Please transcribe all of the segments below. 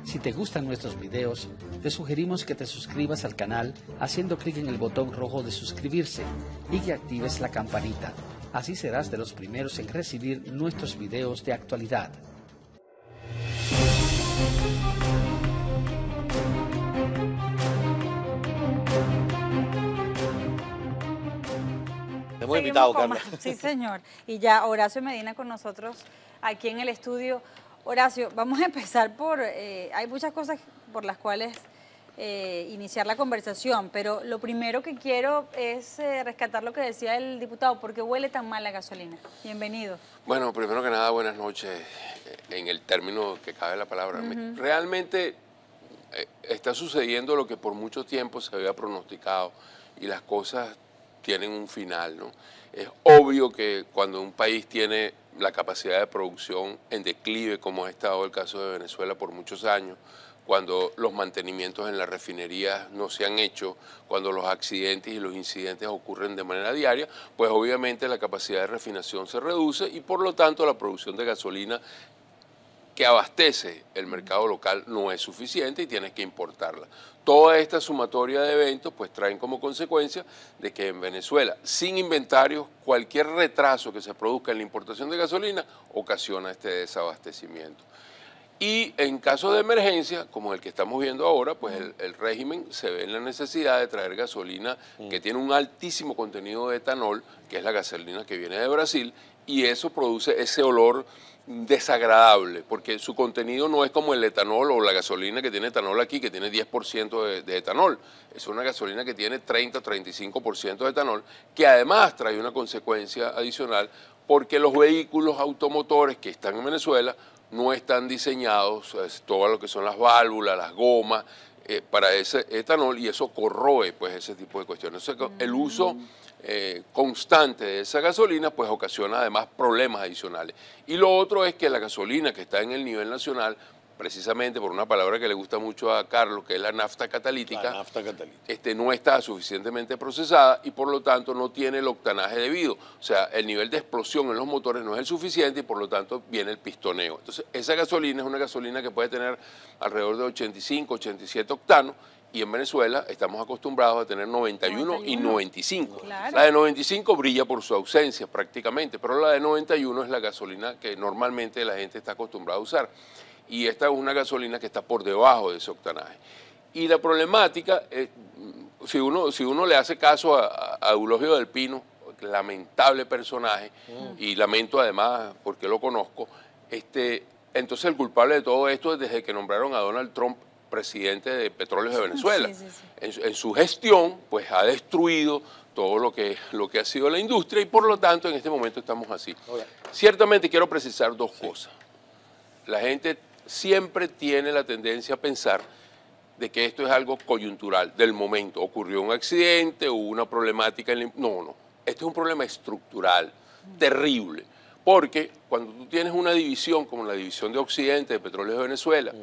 Si te gustan nuestros videos, te sugerimos que te suscribas al canal haciendo clic en el botón rojo de suscribirse y que actives la campanita. Así serás de los primeros en recibir nuestros videos de actualidad. Te hemos invitado, Carla. Sí, señor. Y ya Horacio Medina con nosotros aquí en el estudio. Horacio, vamos a empezar por... hay muchas cosas por las cuales iniciar la conversación, pero lo primero que quiero es rescatar lo que decía el diputado. ¿Por qué huele tan mal la gasolina? Bienvenido. Bueno, primero que nada, buenas noches, en el término que cabe la palabra. Realmente está sucediendo lo que por mucho tiempo se había pronosticado y las cosas tienen un final, ¿no? Es obvio que cuando un país tiene la capacidad de producción en declive, como ha estado el caso de Venezuela por muchos años, cuando los mantenimientos en las refinerías no se han hecho, cuando los accidentes y los incidentes ocurren de manera diaria, pues obviamente la capacidad de refinación se reduce y por lo tanto la producción de gasolina que abastece el mercado local no es suficiente y tienes que importarla. Toda esta sumatoria de eventos pues traen como consecuencia de que en Venezuela, sin inventarios, cualquier retraso que se produzca en la importación de gasolina ocasiona este desabastecimiento. Y en caso de emergencia, como el que estamos viendo ahora, pues el régimen se ve en la necesidad de traer gasolina que tiene un altísimo contenido de etanol, que es la gasolina que viene de Brasil, y eso produce ese olor desagradable, porque su contenido no es como el etanol o la gasolina que tiene etanol aquí, que tiene 10% de etanol. Es una gasolina que tiene 30-35% de etanol, que además trae una consecuencia adicional, porque los vehículos automotores que están en Venezuela no están diseñados, todo lo que son las válvulas, las gomas, para ese etanol, y eso corroe pues ese tipo de cuestiones. El uso constante de esa gasolina pues ocasiona además problemas adicionales. Y lo otro es que la gasolina que está en el nivel nacional, precisamente por una palabra que le gusta mucho a Carlos, que es la nafta catalítica, no está suficientemente procesada y por lo tanto no tiene el octanaje debido. O sea, el nivel de explosión en los motores no es el suficiente y por lo tanto viene el pistoneo. Entonces, esa gasolina es una gasolina que puede tener alrededor de 85, 87 octanos, y en Venezuela estamos acostumbrados a tener 91 y 95. Claro. La de 95 brilla por su ausencia prácticamente, pero la de 91 es la gasolina que normalmente la gente está acostumbrada a usar. Y esta es una gasolina que está por debajo de ese octanaje. Y la problemática, si uno le hace caso a Eulogio del Pino, lamentable personaje, y lamento además porque lo conozco, entonces el culpable de todo esto es desde que nombraron a Donald Trump presidente de Petróleos de Venezuela. Sí. En su gestión, pues ha destruido todo lo que ha sido la industria y por lo tanto en este momento estamos así. Ciertamente quiero precisar dos cosas. La gente siempre tiene la tendencia a pensar de que esto es algo coyuntural, del momento. Ocurrió un accidente, hubo una problemática. No. Esto es un problema estructural, terrible. Porque cuando tú tienes una división como la división de Occidente de Petróleos de Venezuela,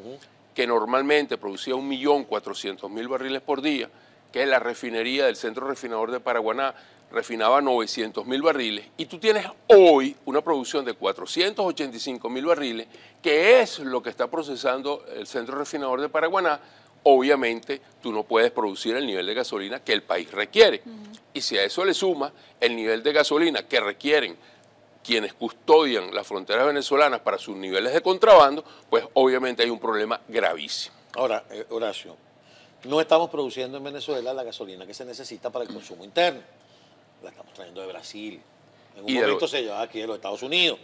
que normalmente producía 1.400.000 barriles por día, que la refinería del Centro Refinador de Paraguaná refinaba 900.000 barriles, y tú tienes hoy una producción de 485.000 barriles, que es lo que está procesando el Centro Refinador de Paraguaná. Obviamente tú no puedes producir el nivel de gasolina que el país requiere. Y si a eso le suma el nivel de gasolina que requieren quienes custodian las fronteras venezolanas para sus niveles de contrabando, pues obviamente hay un problema gravísimo. Ahora, Horacio, no estamos produciendo en Venezuela la gasolina que se necesita para el consumo interno. La estamos trayendo de Brasil. En un momento se llevaba aquí de los Estados Unidos.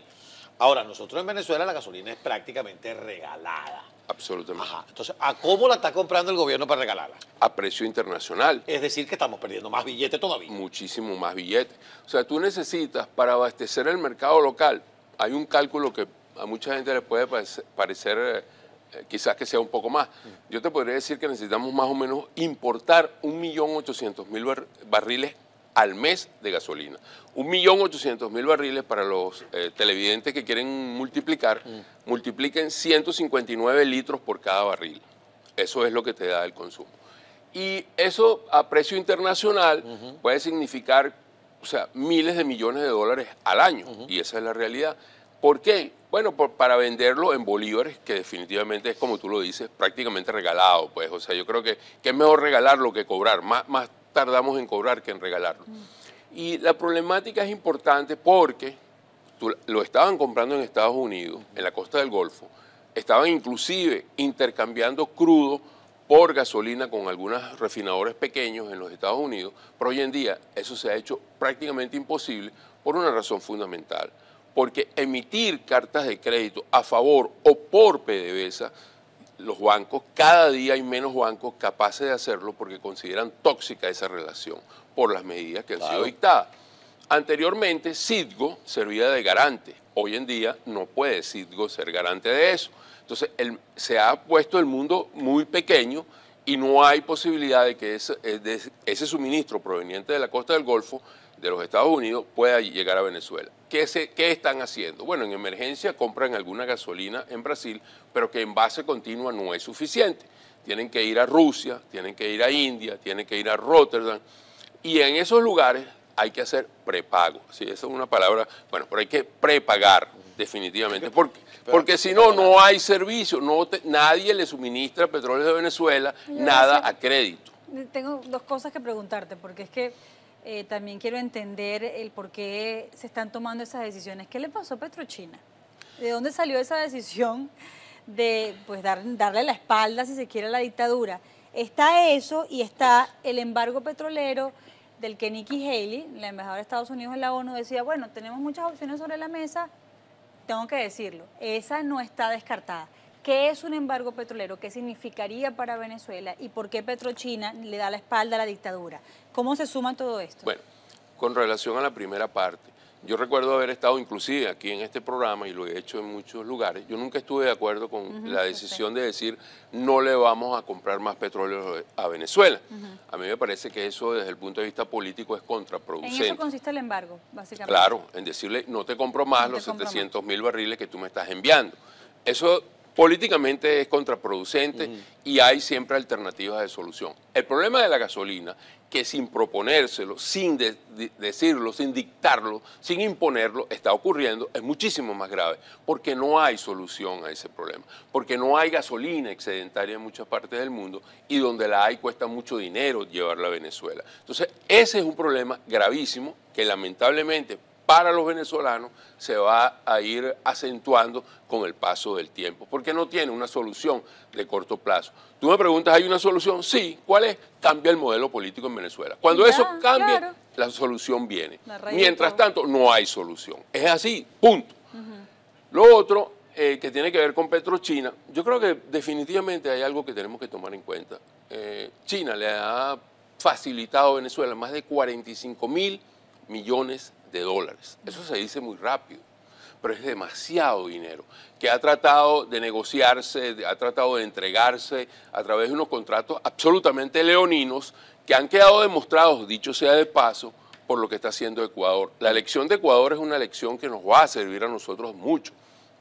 Ahora, nosotros en Venezuela la gasolina es prácticamente regalada. Absolutamente. Ajá. Entonces, ¿a cómo la está comprando el gobierno para regalarla? A precio internacional. Es decir, que estamos perdiendo más billetes todavía. Muchísimo más billetes. O sea, tú necesitas, para abastecer el mercado local, hay un cálculo que a mucha gente le puede parecer quizás que sea un poco más. Yo te podría decir que necesitamos más o menos importar 1.800.000 barriles al mes de gasolina. 1.800.000 barriles para los televidentes que quieren multiplicar, multipliquen 159 litros por cada barril. Eso es lo que te da el consumo. Y eso a precio internacional puede significar, o sea, miles de millones de dólares al año, y esa es la realidad. ¿Por qué? Bueno, para venderlo en bolívares, que definitivamente es, como tú lo dices, prácticamente regalado. Pues, o sea, yo creo que es mejor regalarlo que cobrar. Más tardamos en cobrar que en regalarlo. Y la problemática es importante porque lo estaban comprando en Estados Unidos, en la costa del Golfo. Estaban inclusive intercambiando crudo por gasolina con algunos refinadores pequeños en los Estados Unidos, pero hoy en día eso se ha hecho prácticamente imposible por una razón fundamental. Porque emitir cartas de crédito a favor o por PDVSA, los bancos, cada día hay menos bancos capaces de hacerlo porque consideran tóxica esa relación por las medidas que han sido dictadas. Anteriormente, Citgo servía de garante. Hoy en día no puede Citgo ser garante de eso. Entonces, se ha puesto el mundo muy pequeño y no hay posibilidad de que ese suministro proveniente de la costa del Golfo, de los Estados Unidos, pueda llegar a Venezuela. ¿Qué están haciendo? Bueno, en emergencia compran alguna gasolina en Brasil, pero que en base continua no es suficiente. Tienen que ir a Rusia, tienen que ir a India, tienen que ir a Rotterdam, y en esos lugares hay que hacer prepago. Sí, esa es una palabra, bueno, pero hay que prepagar definitivamente, porque si no, no hay servicio, nadie le suministra petróleo de Venezuela, nada a crédito. Tengo dos cosas que preguntarte, porque es que también quiero entender el por qué se están tomando esas decisiones. ¿Qué le pasó a Petrochina? ¿De dónde salió esa decisión de pues, darle la espalda, si se quiere, a la dictadura? Está eso y está el embargo petrolero del que Nikki Haley, la embajadora de Estados Unidos en la ONU, decía, bueno, tenemos muchas opciones sobre la mesa, tengo que decirlo, esa no está descartada. ¿Qué es un embargo petrolero? ¿Qué significaría para Venezuela? ¿Y por qué Petrochina le da la espalda a la dictadura? ¿Cómo se suma todo esto? Bueno, con relación a la primera parte, yo recuerdo haber estado inclusive aquí en este programa, y lo he hecho en muchos lugares, yo nunca estuve de acuerdo con la decisión de decir no le vamos a comprar más petróleo a Venezuela. A mí me parece que eso desde el punto de vista político es contraproducente. En eso consiste el embargo, básicamente. Claro, en decirle no te compro más los 700.000 barriles que tú me estás enviando. Eso políticamente es contraproducente y hay siempre alternativas de solución. El problema de la gasolina, que sin proponérselo, sin decirlo, sin dictarlo, sin imponerlo, está ocurriendo, es muchísimo más grave, porque no hay solución a ese problema, porque no hay gasolina excedentaria en muchas partes del mundo y donde la hay cuesta mucho dinero llevarla a Venezuela. Entonces, ese es un problema gravísimo que lamentablemente para los venezolanos se va a ir acentuando con el paso del tiempo, porque no tiene una solución de corto plazo. Tú me preguntas, ¿hay una solución? Sí. ¿Cuál es? Cambia el modelo político en Venezuela. Cuando eso cambie, claro, la solución viene. Mientras tanto, no hay solución. Es así, punto. Lo otro que tiene que ver con Petrochina, yo creo que definitivamente hay algo que tenemos que tomar en cuenta. China le ha facilitado a Venezuela más de 45.000 millones de dólares. Eso se dice muy rápido, pero es demasiado dinero, que ha tratado de negociarse, ha tratado de entregarse a través de unos contratos absolutamente leoninos que han quedado demostrados, dicho sea de paso, por lo que está haciendo Ecuador. La elección de Ecuador es una elección que nos va a servir a nosotros mucho.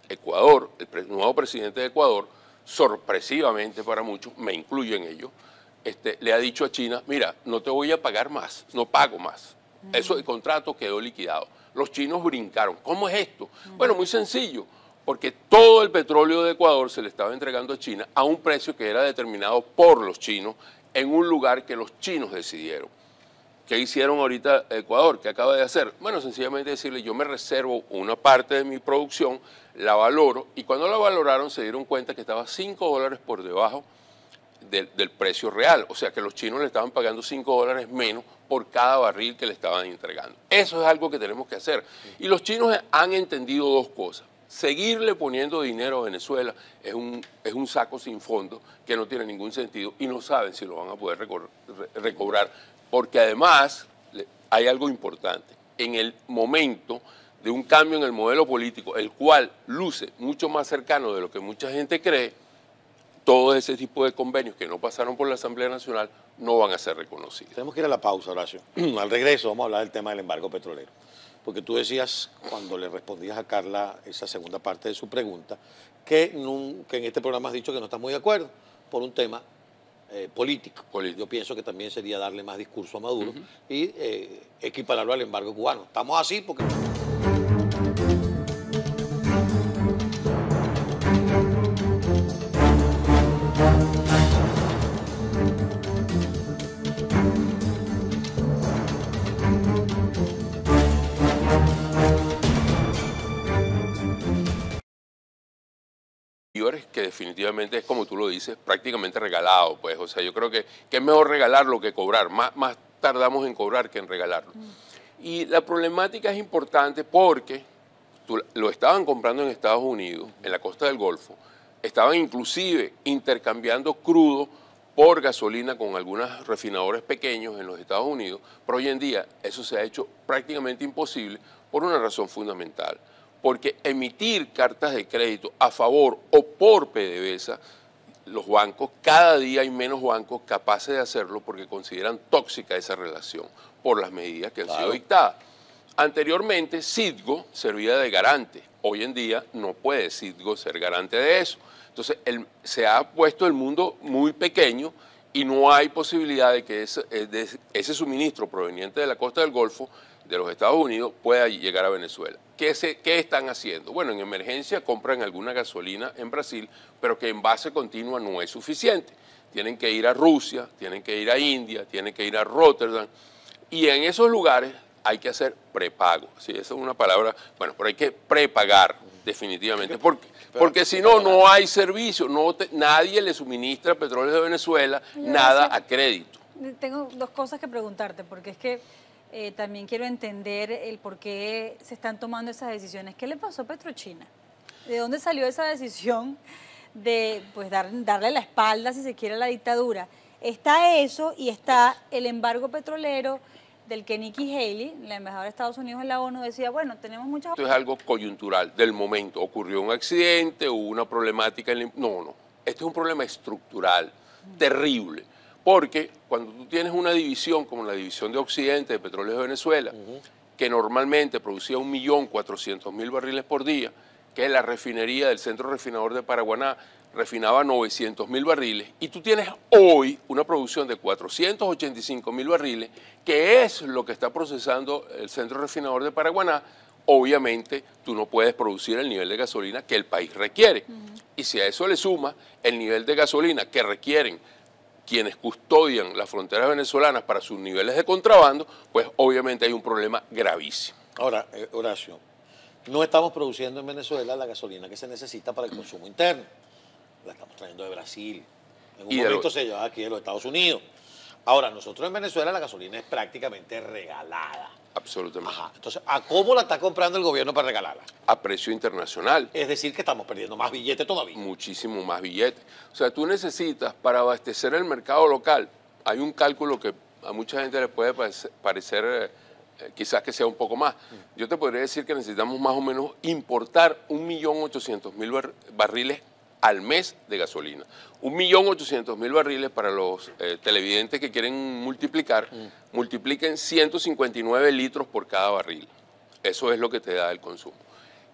Ecuador, el nuevo presidente de Ecuador, sorpresivamente para muchos, me incluyo en ello, le ha dicho a China, mira, no te voy a pagar más, no pago más. Eso, el contrato quedó liquidado. Los chinos brincaron. ¿Cómo es esto? Bueno, muy sencillo, porque todo el petróleo de Ecuador se le estaba entregando a China a un precio que era determinado por los chinos en un lugar que los chinos decidieron. ¿Qué hicieron ahorita Ecuador? ¿Qué acaba de hacer? Bueno, sencillamente decirle, yo me reservo una parte de mi producción, la valoro, y cuando la valoraron se dieron cuenta que estaba $5 por debajo del precio real. O sea que los chinos le estaban pagando $5 menos por cada barril que le estaban entregando. Eso es algo que tenemos que hacer. Y los chinos han entendido dos cosas. Seguirle poniendo dinero a Venezuela es un saco sin fondo que no tiene ningún sentido y no saben si lo van a poder recobrar. Porque además hay algo importante. En el momento de un cambio en el modelo político, el cual luce mucho más cercano de lo que mucha gente cree, todo ese tipo de convenios que no pasaron por la Asamblea Nacional no van a ser reconocidos. Tenemos que ir a la pausa, Horacio. Al regreso vamos a hablar del tema del embargo petrolero. Porque tú decías, cuando le respondías a Carla esa segunda parte de su pregunta, que en este programa has dicho que no estás muy de acuerdo por un tema político. Yo pienso que también sería darle más discurso a Maduro y equipararlo al embargo cubano. Estamos así porque... bolívares, que definitivamente es, como tú lo dices, prácticamente regalado, pues. O sea, yo creo que es mejor regalarlo que cobrar. Más tardamos en cobrar que en regalarlo. Y la problemática es importante porque lo estaban comprando en Estados Unidos, en la costa del Golfo. Estaban inclusive intercambiando crudo por gasolina con algunos refinadores pequeños en los Estados Unidos, pero hoy en día eso se ha hecho prácticamente imposible por una razón fundamental, porque emitir cartas de crédito a favor o por PDVSA, los bancos, cada día hay menos bancos capaces de hacerlo porque consideran tóxica esa relación por las medidas que han sido dictadas. Anteriormente, Citgo servía de garante. Hoy en día no puede Citgo ser garante de eso. Entonces, se ha puesto el mundo muy pequeño y no hay posibilidad de que ese suministro proveniente de la costa del Golfo, de los Estados Unidos, pueda llegar a Venezuela. ¿Qué están haciendo? Bueno, en emergencia compran alguna gasolina en Brasil, pero que en base continua no es suficiente. Tienen que ir a Rusia, tienen que ir a India, tienen que ir a Rotterdam, y en esos lugares hay que hacer prepago. Sí, esa es una palabra, bueno, pero hay que prepagar definitivamente, porque si no, no hay servicio, nadie le suministra petróleo de Venezuela, nada a crédito. Tengo dos cosas que preguntarte, porque es que también quiero entender el por qué se están tomando esas decisiones. ¿Qué le pasó a Petrochina? ¿De dónde salió esa decisión de pues, darle la espalda, si se quiere, a la dictadura? Está eso y está el embargo petrolero del que Nikki Haley, la embajadora de Estados Unidos en la ONU, decía, bueno, tenemos muchas... Esto es algo coyuntural, del momento. Ocurrió un accidente, hubo una problemática... No. Este es un problema estructural, terrible. Porque cuando tú tienes una división como la división de Occidente de Petróleos de Venezuela, que normalmente producía 1.400.000 barriles por día, que la refinería del Centro Refinador de Paraguaná refinaba 900.000 barriles, y tú tienes hoy una producción de 485.000 barriles, que es lo que está procesando el Centro Refinador de Paraguaná. Obviamente tú no puedes producir el nivel de gasolina que el país requiere. Y si a eso le suma el nivel de gasolina que requieren quienes custodian las fronteras venezolanas para sus niveles de contrabando, pues obviamente hay un problema gravísimo. Ahora, Horacio, no estamos produciendo en Venezuela la gasolina que se necesita para el consumo interno. La estamos trayendo de Brasil. En un momento se llevaba aquí de los Estados Unidos. Ahora, nosotros en Venezuela la gasolina es prácticamente regalada. Absolutamente. Ajá. Entonces, ¿a cómo la está comprando el gobierno para regalarla? A precio internacional. Es decir, que estamos perdiendo más billetes todavía. Muchísimo más billetes. O sea, tú necesitas, para abastecer el mercado local, hay un cálculo que a mucha gente le puede parecer quizás que sea un poco más. Yo te podría decir que necesitamos más o menos importar 1.800.000 barriles al mes de gasolina. 1.800.000 barriles, para los televidentes que quieren multiplicar, multipliquen 159 litros por cada barril. Eso es lo que te da el consumo.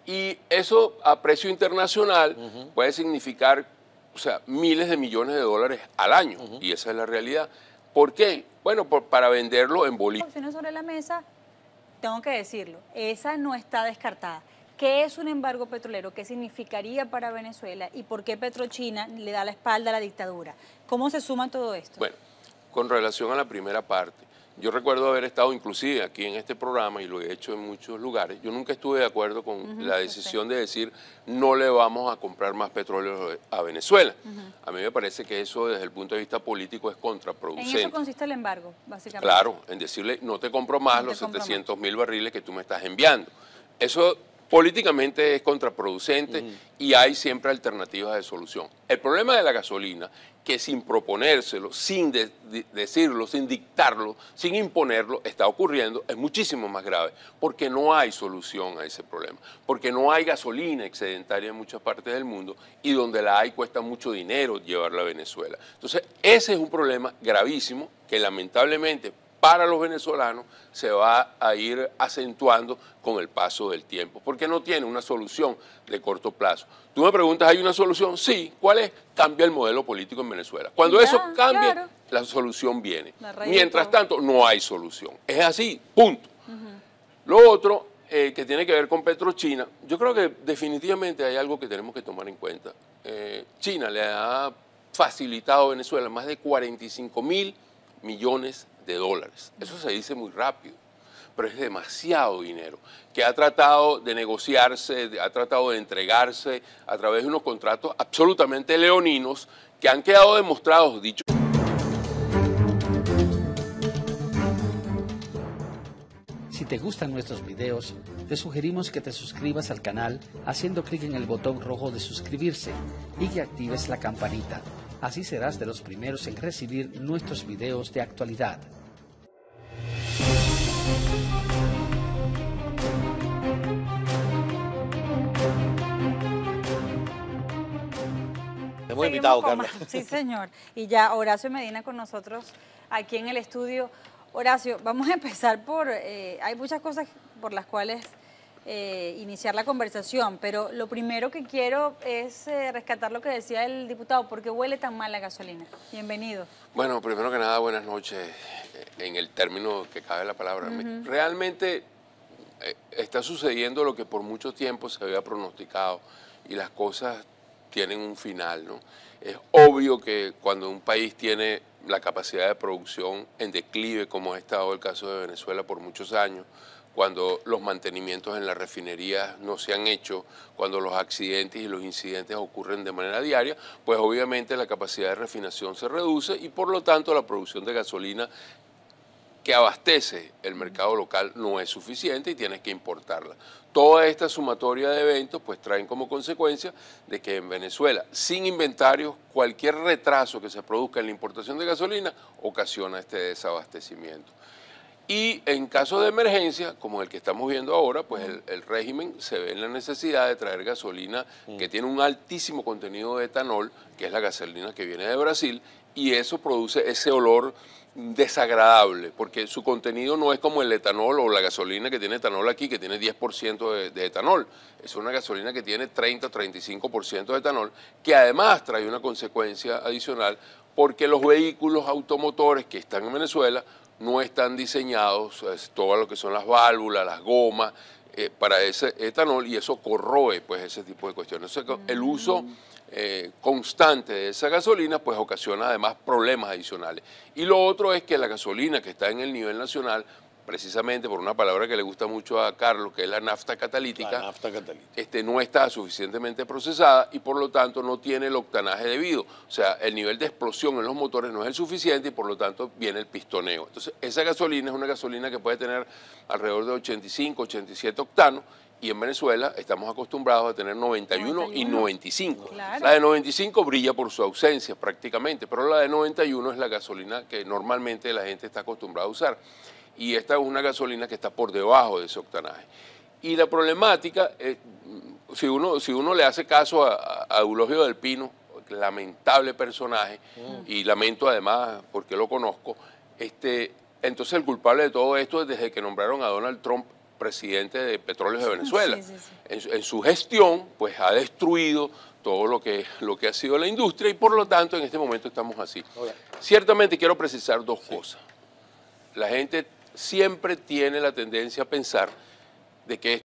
Y eso a precio internacional puede significar, o sea, miles de millones de dólares al año. Y esa es la realidad. ¿Por qué? Bueno, para venderlo en Bolivia. Opciones sobre la mesa, tengo que decirlo, esa no está descartada. ¿Qué es un embargo petrolero? ¿Qué significaría para Venezuela? ¿Y por qué Petrochina le da la espalda a la dictadura? ¿Cómo se suma todo esto? Bueno, con relación a la primera parte, yo recuerdo haber estado inclusive aquí en este programa, y lo he hecho en muchos lugares. Yo nunca estuve de acuerdo con la decisión de decir no le vamos a comprar más petróleo a Venezuela. A mí me parece que eso desde el punto de vista político es contraproducente. En eso consiste el embargo, básicamente. Claro, en decirle no te compro más los 700.000 barriles que tú me estás enviando. Eso políticamente es contraproducente y hay siempre alternativas de solución. El problema de la gasolina, que sin proponérselo, sin decirlo, sin dictarlo, sin imponerlo, está ocurriendo, es muchísimo más grave, porque no hay solución a ese problema, porque no hay gasolina excedentaria en muchas partes del mundo, y donde la hay cuesta mucho dinero llevarla a Venezuela. Entonces, ese es un problema gravísimo que lamentablemente para los venezolanos se va a ir acentuando con el paso del tiempo, porque no tiene una solución de corto plazo. Tú me preguntas, ¿hay una solución? Sí. ¿Cuál es? Cambia el modelo político en Venezuela. Cuando eso cambie, claro, la solución viene. Mientras tanto, no hay solución. Es así, punto. Lo otro que tiene que ver con Petrochina, yo creo que definitivamente hay algo que tenemos que tomar en cuenta. China le ha facilitado a Venezuela más de 45.000 millones de dólares. Eso se dice muy rápido, pero es demasiado dinero, que ha tratado de negociarse, ha tratado de entregarse a través de unos contratos absolutamente leoninos que han quedado demostrados, dicho. Si te gustan nuestros videos, te sugerimos que te suscribas al canal haciendo clic en el botón rojo de suscribirse y que actives la campanita. Así serás de los primeros en recibir nuestros videos de actualidad. Te hemos invitado, Carla. Sí, señor. Y ya Horacio Medina con nosotros aquí en el estudio. Horacio, vamos a empezar por... hay muchas cosas por las cuales iniciar la conversación, pero lo primero que quiero es rescatar lo que decía el diputado. ¿Por qué huele tan mal la gasolina? Bienvenido. Bueno, primero que nada, buenas noches, en el término que cabe la palabra. Realmente está sucediendo lo que por mucho tiempo se había pronosticado y las cosas tienen un final, ¿no? Es obvio que cuando un país tiene la capacidad de producción en declive, como ha estado el caso de Venezuela por muchos años, cuando los mantenimientos en las refinerías no se han hecho, cuando los accidentes y los incidentes ocurren de manera diaria, pues obviamente la capacidad de refinación se reduce y por lo tanto la producción de gasolina que abastece el mercado local no es suficiente y tienes que importarla. Toda esta sumatoria de eventos pues traen como consecuencia de que en Venezuela, sin inventarios, cualquier retraso que se produzca en la importación de gasolina ocasiona este desabastecimiento. Y en caso de emergencia, como el que estamos viendo ahora, pues el régimen se ve en la necesidad de traer gasolina que tiene un altísimo contenido de etanol, que es la gasolina que viene de Brasil, y eso produce ese olor desagradable, porque su contenido no es como el etanol o la gasolina que tiene etanol aquí, que tiene 10% de etanol. Es una gasolina que tiene 30 o 35% de etanol, que además trae una consecuencia adicional, porque los vehículos automotores que están en Venezuela no están diseñados, todo lo que son las válvulas, las gomas, para ese etanol, y eso corroe pues ese tipo de cuestiones. El uso constante de esa gasolina pues ocasiona además problemas adicionales. Y lo otro es que la gasolina que está en el nivel nacional, precisamente por una palabra que le gusta mucho a Carlos, que es la nafta catalítica, no está suficientemente procesada y por lo tanto no tiene el octanaje debido. O sea, el nivel de explosión en los motores no es el suficiente y por lo tanto viene el pistoneo. Entonces, esa gasolina es una gasolina que puede tener alrededor de 85, 87 octanos, y en Venezuela estamos acostumbrados a tener 91 y 95. Claro. La de 95 brilla por su ausencia prácticamente, pero la de 91 es la gasolina que normalmente la gente está acostumbrada a usar. Y esta es una gasolina que está por debajo de ese octanaje. Y la problemática, si uno le hace caso a Eulogio del Pino, lamentable personaje, y lamento además porque lo conozco, entonces el culpable de todo esto es desde que nombraron a Donald Trump presidente de Petróleos de Venezuela. Sí. En su gestión, pues ha destruido todo lo que ha sido la industria y por lo tanto en este momento estamos así. Ciertamente quiero precisar dos cosas. La gente siempre tiene la tendencia a pensar de que